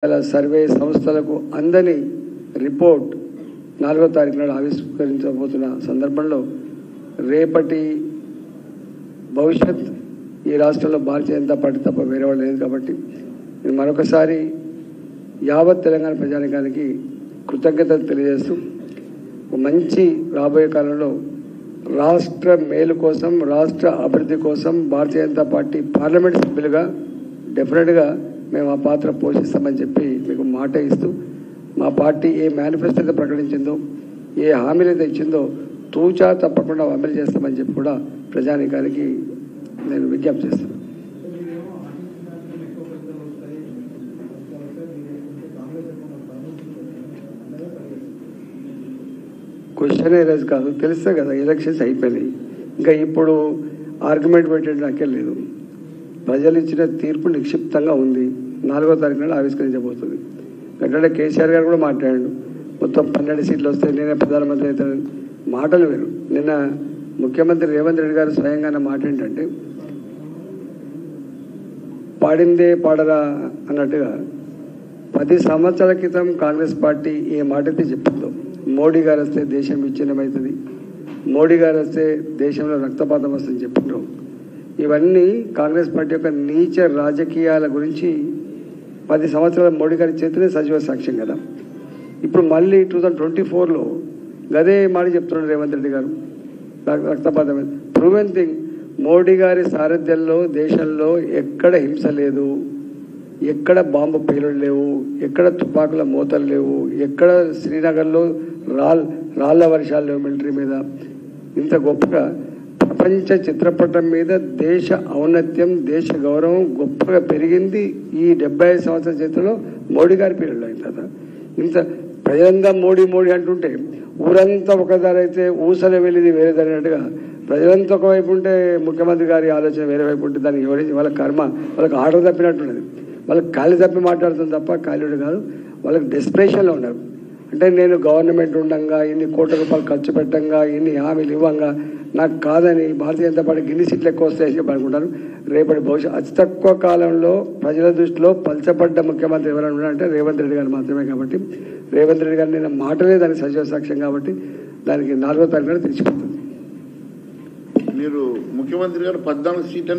Survey సంస్థలకు అందని report 4వ తారీఖు నాడు ఆవిష్కరించబోతున్న సందర్భంలో రేపటి భవిష్యత్ ఈ రాష్ట్రంలో భారతీయ జనతా పార్టీ తప్ప వేరే వాళ్ళు లేదు కాబట్టి నేను మరొకసారి యావత్ తెలంగాణ ప్రజానికానికి కృతజ్ఞతలు తెలియజేస్తూ మంచి రాబోయే కాలంలో రాష్ట్ర మేలు కోసం రాష్ట్ర అభివృద్ధి కోసం భారతీయ జనతా పార్టీ పార్లమెంట్ సభ్యులుగా డెఫినెట్గా మేము ఆ పాత్ర పోషిస్తామని చెప్పి మీకు మాట ఇస్తూ మా పార్టీ ఏ మేనిఫెస్టో అయితే ప్రకటించిందో ఏ హామీలు అయితే ఇచ్చిందో తూచా తప్పకుండా అమలు చేస్తామని చెప్పి కూడా ప్రజానికానికి నేను విజ్ఞప్తి చేస్తాను. క్వశ్చన్ రైజ్ కాదు, తెలుస్తే కదా ఎలక్షన్స్ అయిపోయినాయి, ఇంకా ఇప్పుడు ఆర్గ్యుమెంట్ పెట్టేది నాకే లేదు. ప్రజలు ఇచ్చిన తీర్పు నిక్షిప్తంగా ఉంది, 4వ తారీఖు నాడు ఆవిష్కరించబోతుంది. గంటనే కేసీఆర్ గారు కూడా మాట్లాడాడు, మొత్తం 12 సీట్లు వస్తాయి, నేనే ప్రధానమంత్రి అవుతాను. మాటలు వేరు. నిన్న ముఖ్యమంత్రి రేవంత్ రెడ్డి గారు స్వయంగా అన్న మాట ఏంటంటే పాడిందే పాడరా అన్నట్టుగా 10 సంవత్సరాల క్రితం కాంగ్రెస్ పార్టీ ఏ మాట అయితే చెప్పిందో, మోడీ గారు వస్తే దేశం విచ్ఛిన్నమవుతుంది, మోడీ గారు వస్తే దేశంలో రక్తపాతం వస్తుందని చెప్పిండ్రు. ఇవన్నీ కాంగ్రెస్ పార్టీ యొక్క నీచ రాజకీయాల గురించి 10 సంవత్సరాల మోడీ గారి చేతినే సజీవ సాక్ష్యం కదా. ఇప్పుడు మళ్ళీ 2024లో గదే మాట చెప్తున్నాడు రేవంత్ రెడ్డి గారు, రక్తపాతం. ప్రూవెన్ థింగ్, మోడీ గారి సారథ్యంలో దేశంలో ఎక్కడ హింస లేదు, ఎక్కడ బాంబు పేలుడు లేవు, ఎక్కడ తుపాకుల మూతలు లేవు, ఎక్కడ శ్రీనగర్లో రాళ్ల వర్షాలు లేవు మిలిటరీ మీద. ఇంత గొప్పగా ప్రపంచ చిత్రపటం మీద దేశ ఔన్నత్యం దేశ గౌరవం గొప్పగా పెరిగింది ఈ 75 సంవత్సరాల చరిత్రలో మోడీ గారి పీరియడ్లో అయింది కదా. ఇంత ప్రజలంతా మోడీ మోడీ అంటుంటే ఊరంతా ఒకదారైతే ఊసల వెళ్ళిది వేరే జరిగినట్టుగా ప్రజలంతా ఒకవైపు ఉంటే ముఖ్యమంత్రి గారి ఆలోచన వేరే వైపు ఉంటే దానికి వివరించి వాళ్ళ కర్మ వాళ్ళకి ఆర్డర్ తప్పినట్టున్నది. వాళ్ళకి ఖాళీ తప్పి మాట్లాడుతుంది తప్ప ఖాళీడు కాదు. వాళ్ళకి డెస్పరేషన్లో ఉన్నారు. అంటే నేను గవర్నమెంట్ ఉండంగా ఇన్ని కోట్ల రూపాయలు ఖర్చు పెట్టంగా ఇన్ని హామీలు ఇవ్వంగా నాకు కాదని భారతీయ జనతా పార్టీకి ఇన్ని సీట్లు ఎక్కువ వస్తాయని చెప్పి అనుకుంటారు. రేపటి భవిష్యత్ అతి తక్కువ కాలంలో ప్రజల దృష్టిలో పలచబడ్డ ముఖ్యమంత్రి ఎవరైనా ఉన్నారంటే రేవంత్ రెడ్డి గారు మాత్రమే. కాబట్టి రేవంత్ రెడ్డి గారు నేను మాటలే దానికి సజీవ సాక్ష్యం కాబట్టి దానికి 4వ తారీఖు తెచ్చిపోతుంది. మీరు ముఖ్యమంత్రి గారు 14 సీట్లని